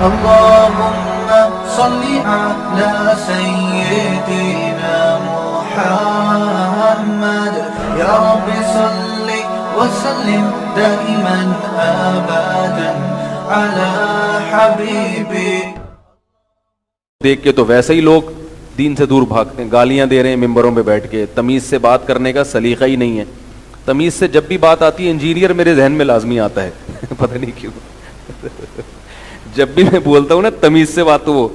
اللهم صل على سيدنا محمد يا رب صل وسلم دائما ابدا على حبيبي. دیکھ کے تو ویسے ہی لوگ دین سے دور بھاگتے ہیں, گالیاں دے رہے ہیں ممبروں پہ بیٹھ کے, تمیز سے بات کرنے کا سلیقہ ہی نہیں ہے. تمیز سے جب بھی بات آتی ہے انجینئر میرے ذہن میں لازمی آتا ہے پتہ نہیں کیوں. جب بھی میں بولتا ہوں نا تمیز سے بات, تو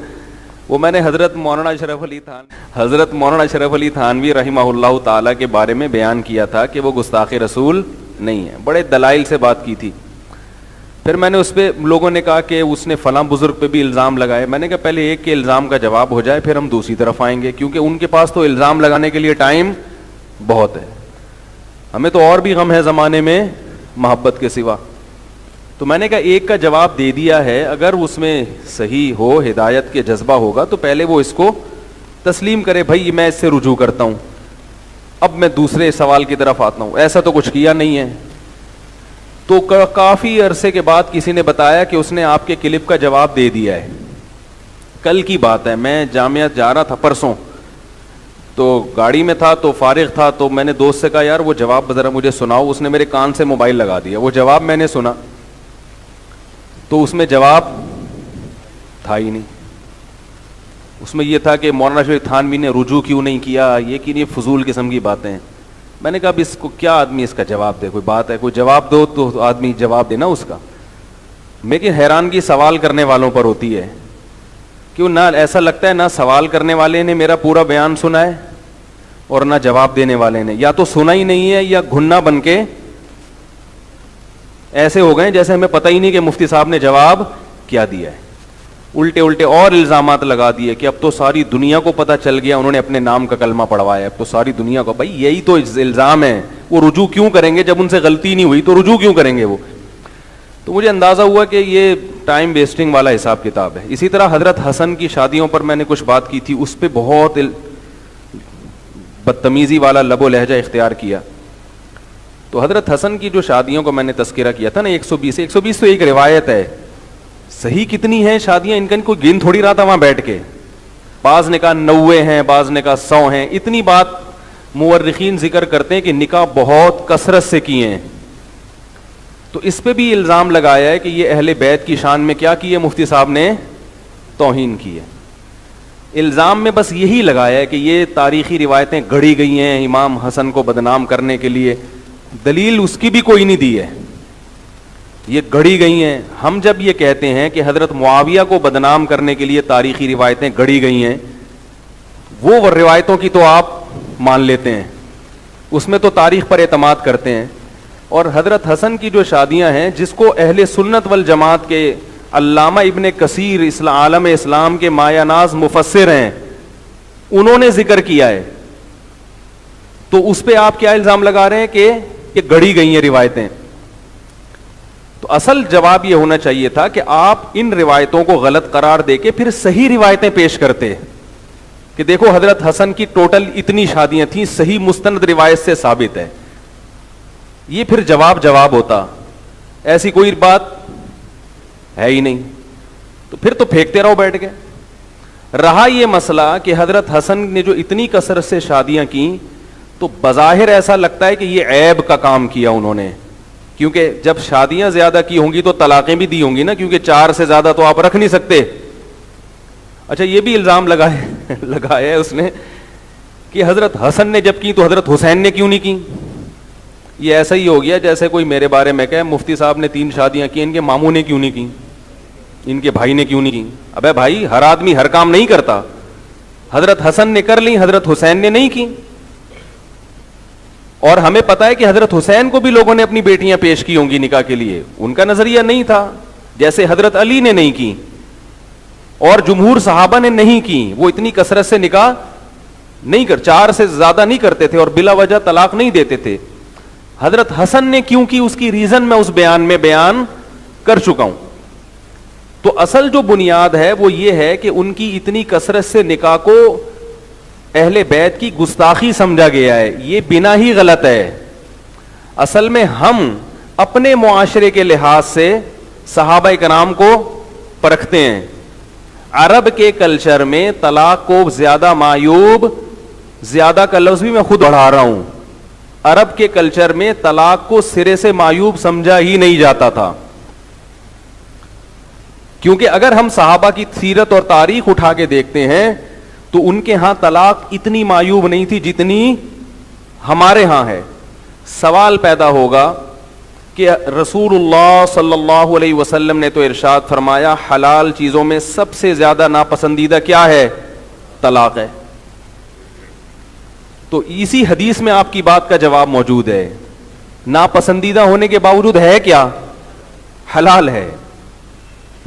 وہ میں نے حضرت مولانا اشرف علی تھانوی رحمہ اللہ تعالیٰ کے بارے میں بیان کیا تھا کہ وہ گستاخ رسول نہیں ہے, بڑے دلائل سے بات کی تھی. پھر میں نے اس پہ لوگوں نے کہا کہ اس نے فلاں بزرگ پہ بھی الزام لگائے. میں نے کہا پہلے ایک کے الزام کا جواب ہو جائے پھر ہم دوسری طرف آئیں گے, کیونکہ ان کے پاس تو الزام لگانے کے لیے ٹائم بہت ہے, ہمیں تو اور بھی غم ہے زمانے میں محبت کے سوا. تو میں نے کہا ایک کا جواب دے دیا ہے, اگر اس میں صحیح ہو, ہدایت کے جذبہ ہوگا تو پہلے وہ اس کو تسلیم کرے, بھائی میں اس سے رجوع کرتا ہوں, اب میں دوسرے سوال کی طرف آتا ہوں. ایسا تو کچھ کیا نہیں ہے. تو کافی عرصے کے بعد کسی نے بتایا کہ اس نے آپ کے کلپ کا جواب دے دیا ہے. کل کی بات ہے, میں جامعہ جا رہا تھا پرسوں, تو گاڑی میں تھا تو فارغ تھا, تو میں نے دوست سے کہا یار وہ جواب ذرا مجھے سناؤ. اس نے میرے کان سے موبائل لگا دیا, وہ جواب میں نے سنا تو اس میں جواب تھا ہی نہیں. اس میں یہ تھا کہ مولانا اشرف تھانوی نے رجوع کیوں نہیں کیا, یہ کہ یہ فضول قسم کی باتیں ہیں. میں نے کہا اب اس کو کیا آدمی اس کا جواب دے, کوئی بات ہے, کوئی جواب دو تو آدمی جواب دے نا اس کا. میں کہ حیرانگی سوال کرنے والوں پر ہوتی ہے, کیوں نہ ایسا لگتا ہے نہ سوال کرنے والے نے میرا پورا بیان سنا ہے اور نہ جواب دینے والے نے, یا تو سنا ہی نہیں ہے یا گھننا بن کے ایسے ہو گئے جیسے ہمیں پتہ ہی نہیں کہ مفتی صاحب نے جواب کیا دیا ہے. الٹے الٹے اور الزامات لگا دیے کہ اب تو ساری دنیا کو پتہ چل گیا, انہوں نے اپنے نام کا کلمہ پڑھوایا, اب تو ساری دنیا کو. بھائی یہی تو الزام ہے, وہ رجوع کیوں کریں گے جب ان سے غلطی نہیں ہوئی, تو رجوع کیوں کریں گے وہ. تو مجھے اندازہ ہوا کہ یہ ٹائم ویسٹنگ والا حساب کتاب ہے. اسی طرح حضرت حسن کی شادیوں پر میں نے کچھ بات کی تھی, اس پہ بہت بدتمیزی والا لب و لہجہ اختیار کیا. تو حضرت حسن کی جو شادیوں کو میں نے تذکرہ کیا تھا نا, 120 تو ایک روایت ہے, صحیح کتنی ہیں شادیاں ان کا کوئی گن تھوڑی رہا تھا وہاں بیٹھ کے. بعض نے کہا 90 ہیں, بعض نے کہا 100 ہیں. اتنی بات مورخین ذکر کرتے ہیں کہ نکاح بہت کثرت سے کیے ہیں. تو اس پہ بھی الزام لگایا ہے کہ یہ اہل بیت کی شان میں کیا کی ہے, مفتی صاحب نے توہین کی ہے. الزام میں بس یہی لگایا ہے کہ یہ تاریخی روایتیں گھڑی گئی ہیں امام حسن کو بدنام کرنے کے لیے, دلیل اس کی بھی کوئی نہیں دی ہے, یہ گھڑی گئی ہیں. ہم جب یہ کہتے ہیں کہ حضرت معاویہ کو بدنام کرنے کے لیے تاریخی روایتیں گھڑی گئی ہیں, وہ روایتوں کی تو آپ مان لیتے ہیں, اس میں تو تاریخ پر اعتماد کرتے ہیں. اور حضرت حسن کی جو شادیاں ہیں, جس کو اہل سنت والجماعت کے علامہ ابن کثیر عالم اسلام کے مایہ ناز مفسر ہیں, انہوں نے ذکر کیا ہے, تو اس پہ آپ کیا الزام لگا رہے ہیں کہ یہ گھڑی گئی ہیں روایتیں. تو اصل جواب یہ ہونا چاہیے تھا کہ آپ ان روایتوں کو غلط قرار دے کے پھر صحیح روایتیں پیش کرتے کہ دیکھو حضرت حسن کی ٹوٹل اتنی شادیاں تھیں, صحیح مستند روایت سے ثابت ہے. یہ پھر جواب ہوتا. ایسی کوئی بات ہے ہی نہیں, تو پھر تو پھینکتے رہو بیٹھ کے. رہا یہ مسئلہ کہ حضرت حسن نے جو اتنی کثرت سے شادیاں کیں, تو بظاہر ایسا لگتا ہے کہ یہ عیب کا کام کیا انہوں نے, کیونکہ جب شادیاں زیادہ کی ہوں گی تو طلاقیں بھی دی ہوں گی نا, کیونکہ 4 سے زیادہ تو آپ رکھ نہیں سکتے. اچھا یہ بھی الزام لگایا ہے اس نے کہ حضرت حسن نے جب کی تو حضرت حسین نے کیوں نہیں کی. یہ ایسا ہی ہو گیا جیسے کوئی میرے بارے میں کہے مفتی صاحب نے 3 شادیاں کی, ان کے ماموں نے کیوں نہیں کی, ان کے بھائی نے کیوں نہیں کی. ابے بھائی, ہر آدمی ہر کام نہیں کرتا. حضرت حسن نے کر لی, حضرت حسین نے نہیں کی. اور ہمیں پتا ہے کہ حضرت حسین کو بھی لوگوں نے اپنی بیٹیاں پیش کی ہوں گی نکاح کے لیے, ان کا نظریہ نہیں تھا, جیسے حضرت علی نے نہیں کی اور جمہور صحابہ نے نہیں کی. وہ اتنی کثرت سے نکاح نہیں 4 سے زیادہ نہیں کرتے تھے اور بلا وجہ طلاق نہیں دیتے تھے. حضرت حسن نے کیوں کی, اس کی ریزن میں اس بیان میں بیان کر چکا ہوں. تو اصل جو بنیاد ہے وہ یہ ہے کہ ان کی اتنی کثرت سے نکاح کو اہل بیت کی گستاخی سمجھا گیا ہے. یہ بنا ہی غلط ہے. اصل میں ہم اپنے معاشرے کے لحاظ سے صحابہ کرام کو پرکھتے ہیں. عرب کے کلچر میں طلاق کو زیادہ معیوب, زیادہ کا لفظ بھی میں خود بڑھا رہا ہوں, عرب کے کلچر میں طلاق کو سرے سے معیوب سمجھا ہی نہیں جاتا تھا. کیونکہ اگر ہم صحابہ کی سیرت اور تاریخ اٹھا کے دیکھتے ہیں تو ان کے ہاں طلاق اتنی معیوب نہیں تھی جتنی ہمارے ہاں ہے. سوال پیدا ہوگا کہ رسول اللہ صلی اللہ علیہ وسلم نے تو ارشاد فرمایا حلال چیزوں میں سب سے زیادہ ناپسندیدہ کیا ہے؟ طلاق ہے. تو اسی حدیث میں آپ کی بات کا جواب موجود ہے. ناپسندیدہ ہونے کے باوجود ہے کیا؟ حلال ہے.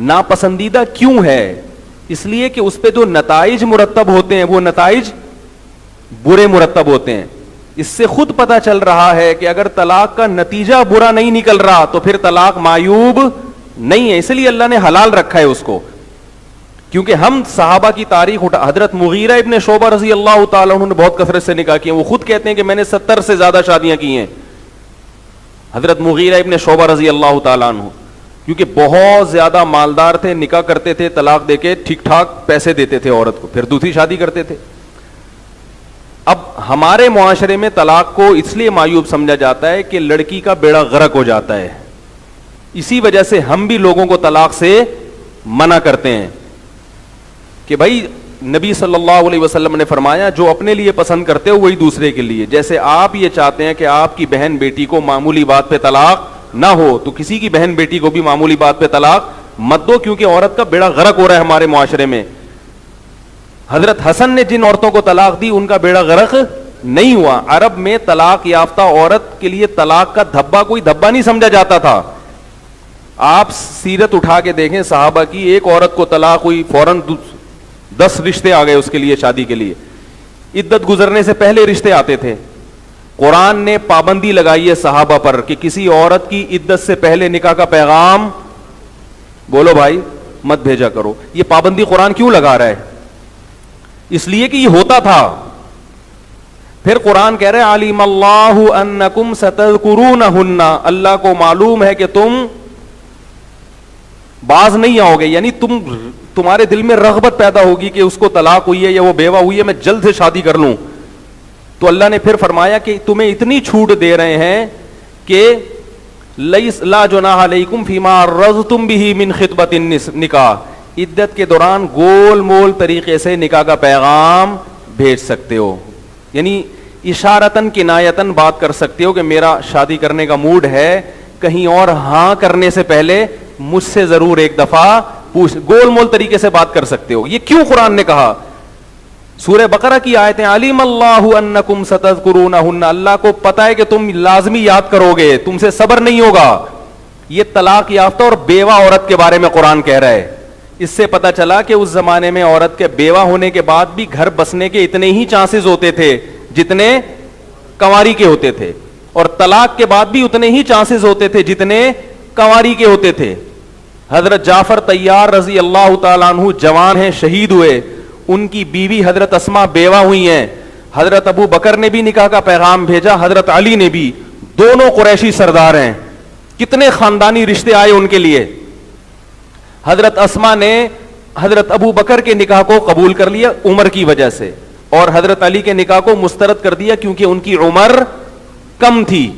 ناپسندیدہ کیوں ہے؟ اس لیے کہ اس پہ جو نتائج مرتب ہوتے ہیں وہ نتائج برے مرتب ہوتے ہیں. اس سے خود پتا چل رہا ہے کہ اگر طلاق کا نتیجہ برا نہیں نکل رہا تو پھر طلاق معیوب نہیں ہے, اس لیے اللہ نے حلال رکھا ہے اس کو. کیونکہ ہم صحابہ کی تاریخ اٹھا, حضرت مغیرہ ابن شعبہ رضی اللہ تعالیٰ عنہ نے بہت کثرت سے نکاح کیے. وہ خود کہتے ہیں کہ میں نے 70 سے زیادہ شادیاں کی ہیں. حضرت مغیرہ ابن شعبہ رضی اللہ تعالیٰ عنہ کیونکہ بہت زیادہ مالدار تھے, نکاح کرتے تھے, طلاق دے کے ٹھیک ٹھاک پیسے دیتے تھے عورت کو, پھر دوسری شادی کرتے تھے. اب ہمارے معاشرے میں طلاق کو اس لیے معیوب سمجھا جاتا ہے کہ لڑکی کا بیڑا غرق ہو جاتا ہے. اسی وجہ سے ہم بھی لوگوں کو طلاق سے منع کرتے ہیں کہ بھائی نبی صلی اللہ علیہ وسلم نے فرمایا جو اپنے لیے پسند کرتے ہو وہی دوسرے کے لیے. جیسے آپ یہ چاہتے ہیں کہ آپ کی بہن بیٹی کو معمولی بات پہ طلاق نہ ہو تو کسی کی بہن بیٹی کو بھی معمولی بات پہ طلاق مت دو, کیونکہ عورت کا بیڑا غرق ہو رہا ہے ہمارے معاشرے میں. حضرت حسن نے جن عورتوں کو طلاق دی ان کا بیڑا غرق نہیں ہوا. عرب میں طلاق یافتہ عورت کے لیے طلاق کا دھبا کوئی دھبا نہیں سمجھا جاتا تھا. آپ سیرت اٹھا کے دیکھیں صحابہ کی, ایک عورت کو طلاق ہوئی فوراً 10 رشتے آ گئے اس کے لیے شادی کے لیے. عدت گزرنے سے پہلے رشتے آتے تھے. قرآن نے پابندی لگائی ہے صحابہ پر کہ کسی عورت کی عدت سے پہلے نکاح کا پیغام, بولو بھائی, مت بھیجا کرو. یہ پابندی قرآن کیوں لگا رہا ہے؟ اس لیے کہ یہ ہوتا تھا. پھر قرآن کہہ رہے علیم اللہ انکم ستذکرونہن, اللہ کو معلوم ہے کہ تم باز نہیں آؤ گے, یعنی تمہارے دل میں رغبت پیدا ہوگی کہ اس کو طلاق ہوئی ہے یا وہ بیوہ ہوئی ہے, میں جلد سے شادی کر لوں. تو اللہ نے پھر فرمایا کہ تمہیں اتنی چھوٹ دے رہے ہیں کہ لا جناح علیکم فیما عرضتم بہ من خطبۃ النکاح, عدت کے دوران گول مول طریقے سے نکاح کا پیغام بھیج سکتے ہو, یعنی اشارتاً کنایتاً بات کر سکتے ہو کہ میرا شادی کرنے کا موڈ ہے, کہیں اور ہاں کرنے سے پہلے مجھ سے ضرور ایک دفعہ پوچھ, گول مول طریقے سے بات کر سکتے ہو. یہ کیوں قرآن نے کہا؟ سورہ بقرہ کی آیتیں علیم اللہ انکم ستذکرونہن, اللہ کو پتا ہے کہ تم لازمی یاد کرو گے, تم سے صبر نہیں ہوگا. یہ طلاق یافتہ اور بیوہ عورت کے بارے میں قرآن کہہ رہا ہے. اس سے پتا چلا کہ اس زمانے میں عورت کے بیوہ ہونے کے بعد بھی گھر بسنے کے اتنے ہی چانسز ہوتے تھے جتنے کنواری کے ہوتے تھے, اور طلاق کے بعد بھی اتنے ہی چانسز ہوتے تھے جتنے کنواری کے ہوتے تھے. حضرت جعفر طیار رضی اللہ تعالیٰ عنہ جوان ہیں, شہید ہوئے, ان کی بیوی حضرت اسماء بیوہ ہوئی ہیں. حضرت ابو بکر نے بھی نکاح کا پیغام بھیجا, حضرت علی نے بھی, دونوں قریشی سردار ہیں, کتنے خاندانی رشتے آئے ان کے لیے. حضرت اسماء نے حضرت ابو بکر کے نکاح کو قبول کر لیا عمر کی وجہ سے, اور حضرت علی کے نکاح کو مسترد کر دیا کیونکہ ان کی عمر کم تھی.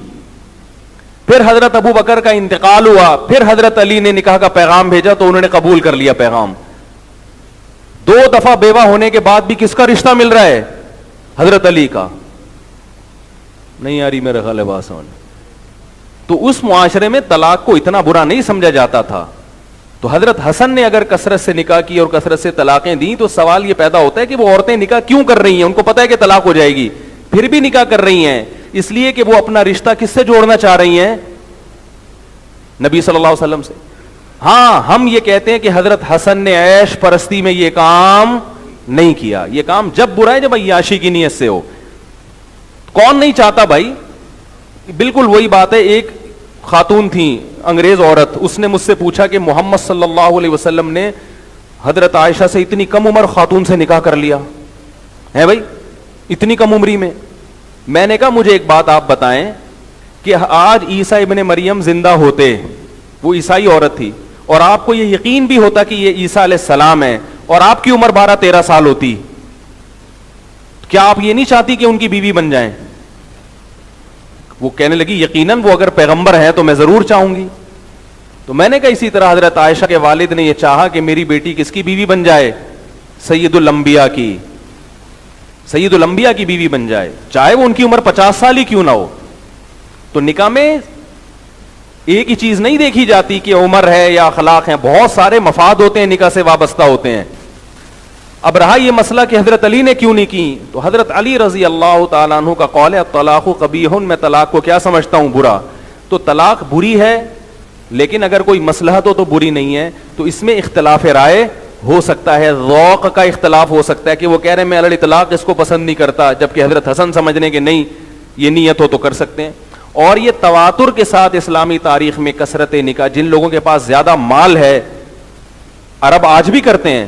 پھر حضرت ابو بکر کا انتقال ہوا, پھر حضرت علی نے نکاح کا پیغام بھیجا تو انہوں نے قبول کر لیا پیغام. 2 دفعہ بیوہ ہونے کے بعد بھی کس کا رشتہ مل رہا ہے؟ حضرت علی کا. نہیں آ رہی میرے خیال ہے بات سمجھ. تو اس معاشرے میں طلاق کو اتنا برا نہیں سمجھا جاتا تھا. تو حضرت حسن نے اگر کثرت سے نکاح کی اور کثرت سے طلاقیں دیں تو سوال یہ پیدا ہوتا ہے کہ وہ عورتیں نکاح کیوں کر رہی ہیں؟ ان کو پتا ہے کہ طلاق ہو جائے گی, پھر بھی نکاح کر رہی ہیں. اس لیے کہ وہ اپنا رشتہ کس سے جوڑنا چاہ رہی ہیں؟ نبی صلی اللہ علیہ وسلم سے. ہاں, ہم یہ کہتے ہیں کہ حضرت حسن نے عیش پرستی میں یہ کام نہیں کیا. یہ کام جب برا ہے جب عیاشی کی نیت سے ہو. کون نہیں چاہتا بھائی؟ بالکل وہی بات ہے. ایک خاتون تھی انگریز عورت, اس نے مجھ سے پوچھا کہ محمد صلی اللہ علیہ وسلم نے حضرت عائشہ سے اتنی کم عمر خاتون سے نکاح کر لیا ہے بھائی, اتنی کم عمری میں. میں نے کہا مجھے ایک بات آپ بتائیں کہ آج عیسیٰ ابن مریم زندہ ہوتے, وہ عیسائی عورت تھی, اور آپ کو یہ یقین بھی ہوتا کہ یہ عیسیٰ علیہ السلام ہے, اور آپ کی عمر 12-13 سال ہوتی, کیا آپ یہ نہیں چاہتی کہ ان کی بیوی بن جائیں؟ وہ کہنے لگی یقیناً وہ اگر پیغمبر ہیں تو میں ضرور چاہوں گی. تو میں نے کہا اسی طرح حضرت عائشہ کے والد نے یہ چاہا کہ میری بیٹی کس کی بیوی بن جائے؟ سید الانبیاء کی, سید الانبیاء کی بیوی بن جائے, چاہے وہ ان کی عمر 50 سال ہی کیوں نہ ہو. تو نکاح میں ایک ہی چیز نہیں دیکھی جاتی کہ عمر ہے یا اخلاق ہیں, بہت سارے مفاد ہوتے ہیں نکاح سے وابستہ ہوتے ہیں. اب رہا یہ مسئلہ کہ حضرت علی نے کیوں نہیں کی, تو حضرت علی رضی اللہ تعالیٰ عنہ کا قول ہے الطلاق قبیح, میں طلاق کو کیا سمجھتا ہوں؟ برا. تو طلاق بری ہے, لیکن اگر کوئی مصلحت ہو تو بری نہیں ہے. تو اس میں اختلاف رائے ہو سکتا ہے, ذوق کا اختلاف ہو سکتا ہے کہ وہ کہہ رہے ہیں میں علی طلاق اس کو پسند نہیں کرتا, جبکہ حضرت حسن سمجھنے کہ نہیں یہ نیت ہو تو کر سکتے ہیں. اور یہ تواتر کے ساتھ اسلامی تاریخ میں کثرت نکاح, جن لوگوں کے پاس زیادہ مال ہے, عرب آج بھی کرتے ہیں,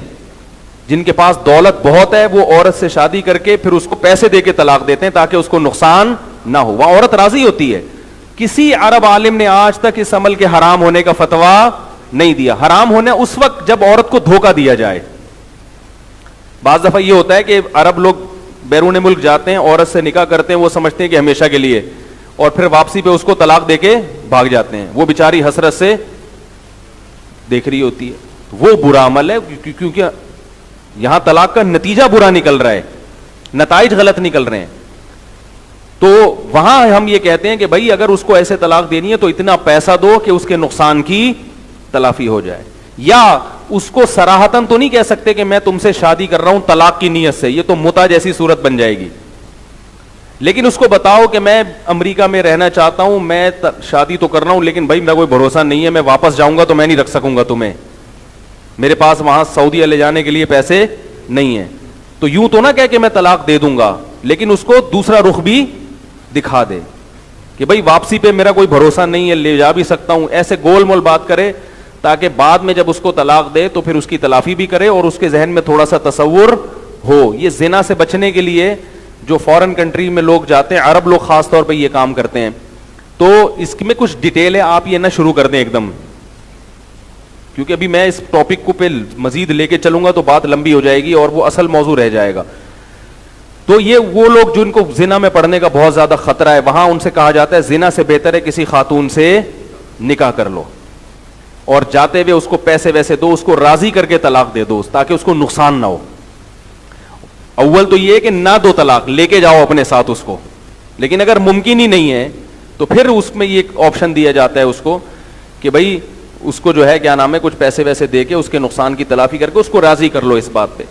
جن کے پاس دولت بہت ہے وہ عورت سے شادی کر کے پھر اس کو پیسے دے کے طلاق دیتے ہیں تاکہ اس کو نقصان نہ ہو, وہ عورت راضی ہوتی ہے. کسی عرب عالم نے آج تک اس عمل کے حرام ہونے کا فتویٰ نہیں دیا. حرام ہونا اس وقت جب عورت کو دھوکہ دیا جائے. بعض دفعہ یہ ہوتا ہے کہ عرب لوگ بیرون ملک جاتے ہیں, عورت سے نکاح کرتے ہیں, وہ سمجھتے ہیں کہ ہمیشہ کے لیے, اور پھر واپسی پہ اس کو طلاق دے کے بھاگ جاتے ہیں. وہ بیچاری حسرت سے دیکھ رہی ہوتی ہے. وہ برا عمل ہے, کیونکہ یہاں طلاق کا نتیجہ برا نکل رہا ہے, نتائج غلط نکل رہے ہیں. تو وہاں ہم یہ کہتے ہیں کہ بھائی اگر اس کو ایسے طلاق دینی ہے تو اتنا پیسہ دو کہ اس کے نقصان کی تلافی ہو جائے. یا اس کو صراحتاً تو نہیں کہہ سکتے کہ میں تم سے شادی کر رہا ہوں طلاق کی نیت سے, یہ تو متع جیسی صورت بن جائے گی. لیکن اس کو بتاؤ کہ میں امریکہ میں رہنا چاہتا ہوں, میں شادی تو کر رہا ہوں لیکن بھائی میرا کوئی بھروسہ نہیں ہے, میں واپس جاؤں گا تو میں نہیں رکھ سکوں گا تمہیں, میرے پاس وہاں سعودیہ لے جانے کے لیے پیسے نہیں ہیں. تو یوں تو نہ کہہ کہ میں طلاق دے دوں گا, لیکن اس کو دوسرا رخ بھی دکھا دے کہ بھائی واپسی پہ میرا کوئی بھروسہ نہیں ہے, لے جا بھی سکتا ہوں. ایسے گول مول بات کرے تاکہ بعد میں جب اس کو طلاق دے تو پھر اس کی تلافی بھی کرے اور اس کے ذہن میں تھوڑا سا تصور ہو. یہ زنا سے بچنے کے لیے جو فورن کنٹری میں لوگ جاتے ہیں, عرب لوگ خاص طور پہ یہ کام کرتے ہیں. تو اس میں کچھ ڈیٹیل ہے, آپ یہ نہ شروع کر دیں ایک دم, کیونکہ ابھی میں اس ٹاپک کو پہ مزید لے کے چلوں گا تو بات لمبی ہو جائے گی اور وہ اصل موضوع رہ جائے گا. تو یہ وہ لوگ جن کو زنا میں پڑنے کا بہت زیادہ خطرہ ہے, وہاں ان سے کہا جاتا ہے زنا سے بہتر ہے کسی خاتون سے نکاح کر لو, اور جاتے ہوئے اس کو پیسے ویسے دو, اس کو راضی کر کے طلاق دے دو تاکہ اس کو نقصان نہ ہو. اول تو یہ ہے کہ نہ دو طلاق, لے کے جاؤ اپنے ساتھ اس کو. لیکن اگر ممکن ہی نہیں ہے تو پھر اس میں یہ آپشن دیا جاتا ہے اس کو کہ بھائی اس کو جو ہے کیا نام ہے کچھ پیسے ویسے دے کے اس کے نقصان کی تلافی کر کے اس کو راضی کر لو اس بات پہ.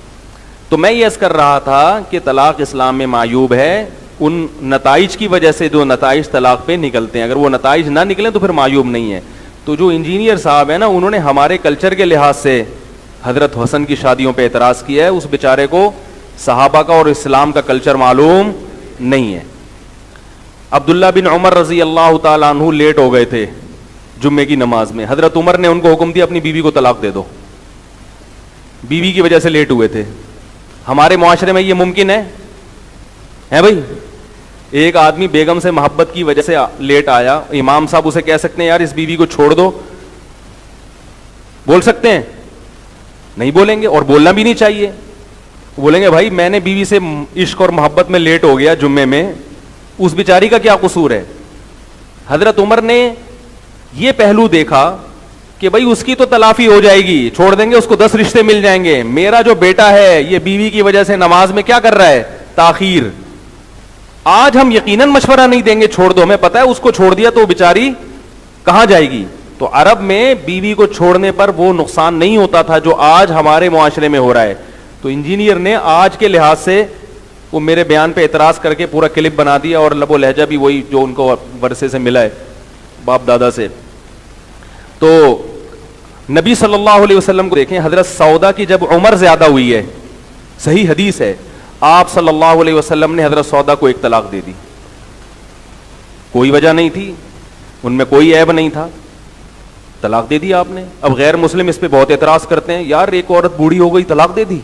تو میں یہ عرض کر رہا تھا کہ طلاق اسلام میں معیوب ہے ان نتائج کی وجہ سے, جو نتائج طلاق پہ نکلتے ہیں. اگر وہ نتائج نہ نکلیں تو پھر معیوب نہیں ہے. تو جو انجینئر صاحب ہیں نا, انہوں نے ہمارے کلچر کے لحاظ سے حضرت حسن کی شادیوں پہ اعتراض کیا ہے. اس بیچارے کو صحابہ کا اور اسلام کا کلچر معلوم نہیں ہے. عبداللہ بن عمر رضی اللہ تعالیٰ عنہ لیٹ ہو گئے تھے جمعے کی نماز میں. حضرت عمر نے ان کو حکم دیا اپنی بیوی کو طلاق دے دو, بیوی کی وجہ سے لیٹ ہوئے تھے. ہمارے معاشرے میں یہ ممکن ہے بھائی؟ ایک آدمی بیگم سے محبت کی وجہ سے لیٹ آیا, امام صاحب اسے کہہ سکتے ہیں یار اس بیوی کو چھوڑ دو؟ بول سکتے ہیں؟ نہیں بولیں گے, اور بولنا بھی نہیں چاہیے. بولیں گے بھائی میں نے بیوی سے عشق اور محبت میں لیٹ ہو گیا جمعے میں, اس بیچاری کا کیا قصور ہے؟ حضرت عمر نے یہ پہلو دیکھا کہ بھائی اس کی تو تلافی ہو جائے گی, چھوڑ دیں گے اس کو 10 رشتے مل جائیں گے. میرا جو بیٹا ہے یہ بیوی کی وجہ سے نماز میں کیا کر رہا ہے؟ تاخیر. آج ہم یقیناً مشورہ نہیں دیں گے چھوڑ دو, ہمیں پتہ ہے اس کو چھوڑ دیا تو بیچاری کہاں جائے گی. تو عرب میں بیوی کو چھوڑنے پر وہ نقصان نہیں ہوتا تھا جو آج ہمارے معاشرے میں ہو رہا ہے. تو انجینئر نے آج کے لحاظ سے وہ میرے بیان پہ اعتراض کر کے پورا کلپ بنا دیا, اور لب و لہجہ بھی وہی جو ان کو ورثے سے ملا ہے باپ دادا سے. تو نبی صلی اللہ علیہ وسلم کو دیکھیں, حضرت سودا کی جب عمر زیادہ ہوئی ہے, صحیح حدیث ہے, آپ صلی اللہ علیہ وسلم نے حضرت سودا کو ایک طلاق دے دی. کوئی وجہ نہیں تھی, ان میں کوئی عیب نہیں تھا, طلاق دے دی آپ نے. اب غیر مسلم اس پہ بہت اعتراض کرتے ہیں, یار ایک عورت بوڑھی ہو گئی طلاق دے دی.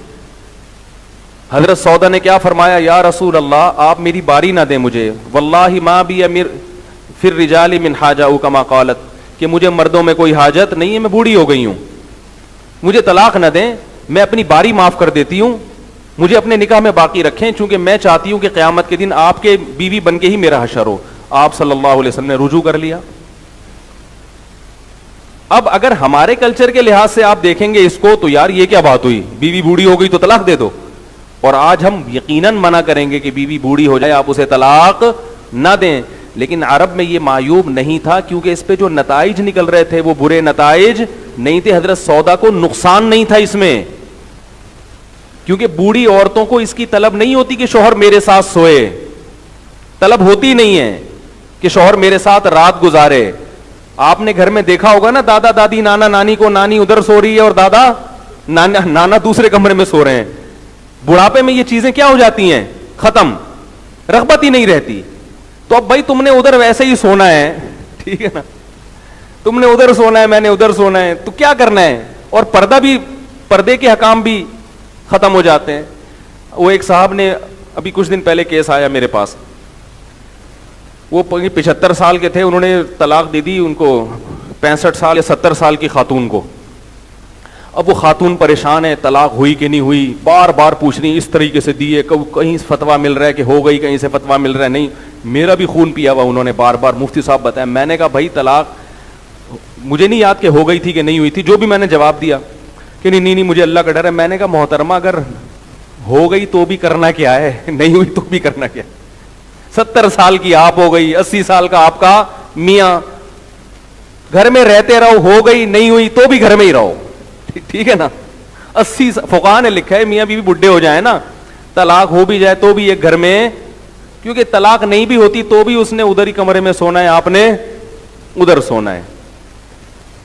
حضرت سودا نے کیا فرمایا, یا رسول اللہ آپ میری باری نہ دیں مجھے, واللہ ما بی امیر فی الرجال من حاجہ کما قالت, کہ مجھے مردوں میں کوئی حاجت نہیں ہے, میں بوڑھی ہو گئی ہوں, مجھے طلاق نہ دیں, میں اپنی باری معاف کر دیتی ہوں, مجھے اپنے نکاح میں باقی رکھیں, چونکہ میں چاہتی ہوں کہ قیامت کے دن آپ کے بیوی بن کے ہی میرا حشر ہو. آپ صلی اللہ علیہ وسلم نے رجوع کر لیا. اب اگر ہمارے کلچر کے لحاظ سے آپ دیکھیں گے اس کو تو یار یہ کیا بات ہوئی, بیوی بوڑھی ہو گئی تو طلاق دے دو. اور آج ہم یقیناً منع کریں گے کہ بیوی بوڑھی ہو جائے آپ اسے طلاق نہ دیں, لیکن عرب میں یہ معیوب نہیں تھا, کیونکہ اس پہ جو نتائج نکل رہے تھے وہ برے نتائج نہیں تھے. حضرت سودا کو نقصان نہیں تھا اس میں, کیونکہ بوڑھی عورتوں کو اس کی طلب نہیں ہوتی کہ شوہر میرے ساتھ سوئے, طلب ہوتی نہیں ہے کہ شوہر میرے ساتھ رات گزارے. آپ نے گھر میں دیکھا ہوگا نا, دادا دادی نانا نانی کو, نانی ادھر سو رہی ہے اور دادا نانا دوسرے کمرے میں سو رہے ہیں. بڑھاپے میں یہ چیزیں کیا ہو جاتی ہیں, ختم, رغبت ہی نہیں رہتی. تو اب بھائی تم نے ادھر ویسے ہی سونا ہے, ٹھیک ہے نا, تم نے ادھر سونا ہے, میں نے ادھر سونا ہے, تو کیا کرنا ہے. اور پردہ بھی, پردے کے حکام بھی ختم ہو جاتے ہیں. وہ ایک صاحب نے ابھی کچھ دن پہلے کیس آیا میرے پاس, وہ 75 سال کے تھے, انہوں نے طلاق دے دی ان کو 65 سال یا 70 سال کی خاتون کو. اب وہ خاتون پریشان ہے, طلاق ہوئی کہ نہیں ہوئی, بار بار پوچھ رہی, اس طریقے سے دی ہے, کہیں فتویٰ مل رہا ہے کہ ہو گئی, کہیں سے فتویٰ مل رہا ہے نہیں. میرا بھی خون پیا ہوا, انہوں نے بار بار مفتی صاحب بتایا. میں نے کہا بھائی طلاق مجھے نہیں یاد کہ ہو گئی تھی کہ نہیں ہوئی تھی, جو بھی میں نے جواب دیا کہ نہیں مجھے اللہ کا ڈر ہے. میں نے کہا محترمہ اگر ہو گئی تو بھی کرنا کیا ہے, نہیں ہوئی تو بھی کرنا کیا ہے. 70 سال کی آپ ہو گئی, 80 سال کا آپ کا میاں, گھر میں رہتے رہو, ہو گئی نہیں ہوئی تو بھی گھر میں ہی رہو, ٹھیک ہے نا. 80 فقہاء نے لکھا ہے میاں بیوی بڈھے ہو جائیں نا, طلاق ہو بھی جائے تو بھی ایک گھر میں, کیونکہ طلاق نہیں بھی ہوتی تو بھی اس نے ادھر ہی کمرے میں سونا ہے, آپ نے ادھر سونا ہے.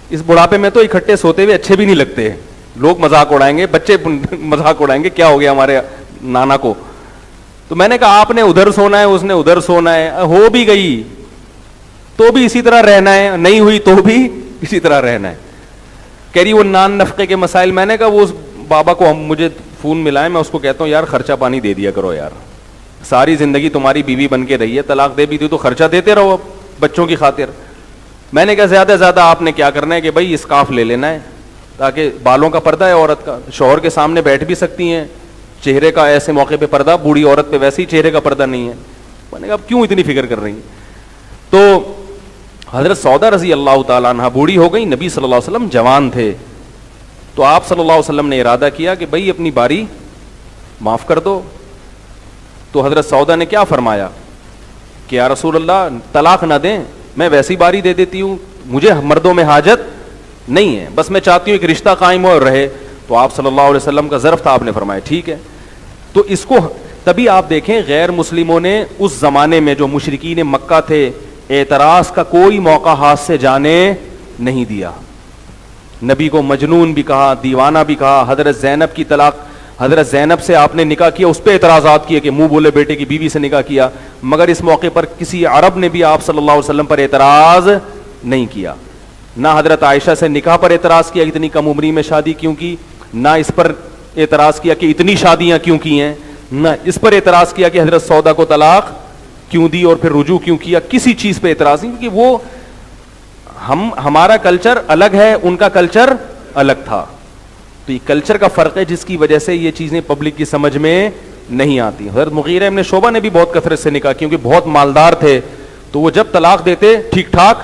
اس بڑھاپے میں تو اکٹھے سوتے ہوئے اچھے بھی نہیں لگتے, لوگ مذاق اڑائیں گے, بچے مذاق اڑائیں گے, کیا ہو گیا ہمارے نانا کو. تو میں نے کہا آپ نے ادھر سونا ہے, اس نے ادھر سونا ہے, ہو بھی گئی تو بھی اسی طرح رہنا ہے, نہیں ہوئی تو بھی اسی طرح رہنا ہے. کہہ رہی وہ نان نفقے کے مسائل. میں نے کہا وہ اس بابا کو مجھے فون ملا ہے, میں اس کو کہتا ہوں یار خرچہ پانی دے دیا کرو یار, ساری زندگی تمہاری بیوی بن کے رہی ہے, طلاق دے بھی تھی تو خرچہ دیتے رہو بچوں کی خاطر. میں نے کہا زیادہ سے زیادہ آپ نے کیا کرنا ہے کہ بھائی اسکارف لے لینا ہے, تاکہ بالوں کا پردہ ہے عورت کا, شوہر کے سامنے بیٹھ بھی سکتی ہیں, چہرے کا ایسے موقع پہ پردہ, بوڑھی عورت پہ ویسے ہی چہرے کا پردہ نہیں ہے. میں نے کہا اب کیوں اتنی فکر کر رہی ہیں. تو حضرت سودا رضی اللہ تعالیٰ عنہ بوڑھی ہو گئی, نبی صلی اللہ علیہ وسلم جوان تھے, تو آپ صلی اللہ علیہ وسلم نے ارادہ کیا کہ بھائی اپنی باری معاف کر دو. تو حضرت سودا نے کیا فرمایا کہ یا رسول اللہ طلاق نہ دیں, میں ویسی باری دے دیتی ہوں, مجھے مردوں میں حاجت نہیں ہے, بس میں چاہتی ہوں ایک رشتہ قائم ہو اور رہے. تو آپ صلی اللہ علیہ وسلم کا ظرف تھا, آپ نے فرمایا ٹھیک ہے. تو اس کو تبھی آپ دیکھیں غیر مسلموں نے اس زمانے میں جو مشرکین مکہ تھے, اعتراض کا کوئی موقع ہاتھ سے جانے نہیں دیا. نبی کو مجنون بھی کہا, دیوانہ بھی کہا. حضرت زینب کی طلاق, حضرت زینب سے آپ نے نکاح کیا, اس پہ اعتراضات کیے کہ منہ بولے بیٹے کی بیوی سے نکاح کیا, مگر اس موقع پر کسی عرب نے بھی آپ صلی اللہ علیہ وسلم پر اعتراض نہیں کیا. نہ حضرت عائشہ سے نکاح پر اعتراض کیا, اتنی کم عمری میں شادی کیوں کی, نہ اس پر اعتراض کیا کہ اتنی شادیاں کیوں کی ہیں, نہ اس پر اعتراض کیا کہ حضرت سودا کو طلاق کیوں دی اور پھر رجوع کیوں کیا. کسی چیز پہ اعتراض نہیں, کیونکہ وہ ہمارا کلچر الگ ہے, ان کا کلچر الگ تھا. تو یہ کلچر کا فرق ہے جس کی وجہ سے یہ چیزیں پبلک کی سمجھ میں نہیں آتی. حضرت مغیرہ ابن شعبہ نے بھی بہت کثرت سے نکاح, کیونکہ بہت مالدار تھے, تو وہ جب طلاق دیتے ٹھیک ٹھاک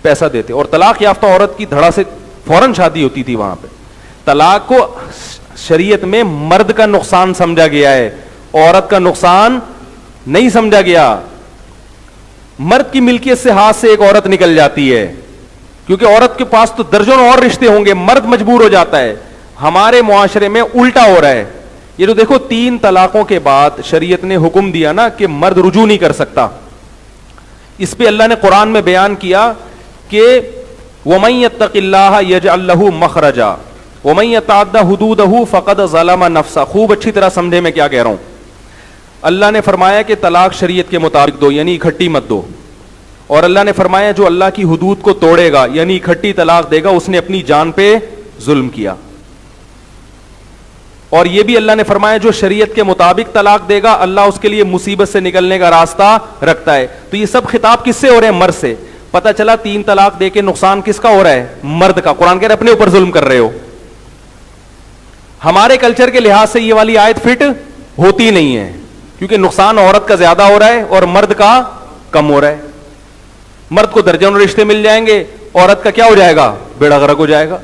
پیسہ دیتے, اور طلاق یافتہ عورت کی دھڑا سے فوراً شادی ہوتی تھی وہاں پہ. طلاق کو شریعت میں مرد کا نقصان سمجھا گیا ہے, عورت کا نقصان نہیں سمجھا گیا. مرد کی ملکیت سے ہاتھ سے ایک عورت نکل جاتی ہے, کیونکہ عورت کے پاس تو درجنوں اور رشتے ہوں گے, مرد مجبور ہو جاتا ہے. ہمارے معاشرے میں الٹا ہو رہا ہے. یہ تو دیکھو 3 طلاقوں کے بعد شریعت نے حکم دیا نا کہ مرد رجوع نہیں کر سکتا. اس پہ اللہ نے قرآن میں بیان کیا کہ وَمَن يَتَّقِ اللَّهَ يَجْعَل لَّهُ مَخْرَجًا وَمَن يَتَعَدَّ حُدُودَهُ فَقَدْ ظَلَمَ نَفْسَهُ. خوب اچھی طرح سمجھے میں کیا کہہ رہا ہوں. اللہ نے فرمایا کہ طلاق شریعت کے مطابق دو, یعنی اکٹھی مت دو. اور اللہ نے فرمایا جو اللہ کی حدود کو توڑے گا, یعنی اکٹھی طلاق دے گا, اس نے اپنی جان پہ ظلم کیا. اور یہ بھی اللہ نے فرمایا جو شریعت کے مطابق طلاق دے گا, اللہ اس کے لیے مصیبت سے نکلنے کا راستہ رکھتا ہے. تو یہ سب خطاب کس سے ہو رہے ہیں؟ مرد سے. پتہ چلا 3 طلاق دے کے نقصان کس کا ہو رہا ہے؟ مرد کا. قرآن کہہ رہا ہے اپنے اوپر ظلم کر رہے ہو. ہمارے کلچر کے لحاظ سے یہ والی آیت فٹ ہوتی نہیں ہے, کیونکہ نقصان عورت کا زیادہ ہو رہا ہے اور مرد کا کم ہو رہا ہے. مرد کو درجنوں رشتے مل جائیں گے, عورت کا کیا ہو جائے گا؟ بیڑا غرق ہو جائے گا.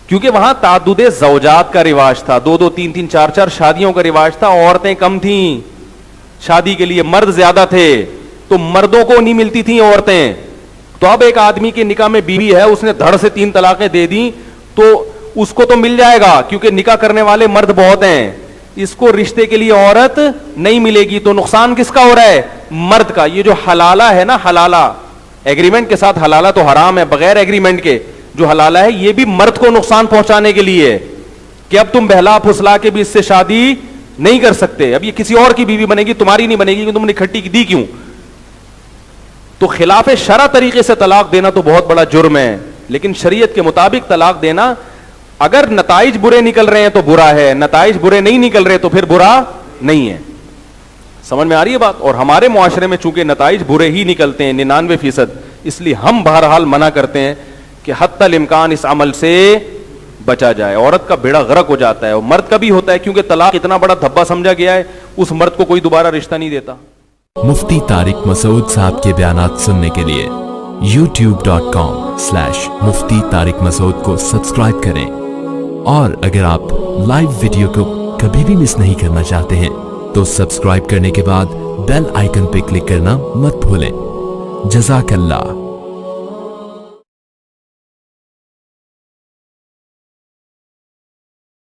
کیونکہ وہاں تعدد زوجات کا رواج تھا, 2 2 3 3 4 4 شادیوں کا رواج تھا. عورتیں کم تھیں شادی کے لیے, مرد زیادہ تھے, تو مردوں کو نہیں ملتی تھیں عورتیں. تو اب ایک آدمی کے نکاح میں بیوی ہے, اس نے دھڑ سے 3 طلاقیں دے دی, تو اس کو تو مل جائے گا کیونکہ نکاح کرنے والے مرد بہت ہیں. اس کو رشتے کے لیے عورت نہیں ملے گی, تو نقصان کس کا ہو رہا ہے؟ مرد کا. یہ جو حلالہ ہے نا, حلالہ ایگریمنٹ کے ساتھ, حلالہ تو حرام ہے, بغیر ایگریمنٹ کے جو حلالہ ہے یہ بھی مرد کو نقصان پہنچانے کے لیے ہے کہ اب تم بہلا پھسلا کے بھی اس سے شادی نہیں کر سکتے, اب یہ کسی اور کی بیوی بنے گی, تمہاری نہیں بنے گی, کہ تم نے اکٹھی دی کیوں. تو خلاف شرع طریقے سے طلاق دینا تو بہت بڑا جرم ہے, لیکن شریعت کے مطابق طلاق دینا, اگر نتائج برے نکل رہے ہیں تو برا ہے, نتائج برے نہیں نکل رہے تو پھر برا نہیں ہے. سمجھ میں آ رہی ہے بات؟ اور ہمارے معاشرے میں چونکہ نتائج برے ہی نکلتے ہیں 99%, اس لیے ہم بہرحال منع کرتے ہیں کہ حتی الامکان اس عمل سے بچا جائے. عورت کا بیڑا غرق ہو جاتا ہے, اور مرد کا بھی ہوتا ہے, کیونکہ طلاق اتنا بڑا دھبا سمجھا گیا ہے, اس مرد کو کوئی دوبارہ رشتہ نہیں دیتا. مفتی طارق مسعود صاحب کے بیانات سننے کے لیے youtube.com/مفتی طارق مسعود کو سبسکرائب کریں, اور اگر آپ لائیو ویڈیو کو کبھی بھی مس نہیں کرنا چاہتے ہیں تو سبسکرائب کرنے کے بعد بیل آئیکن پہ کلک کرنا مت بھولیں. جزاک اللہ.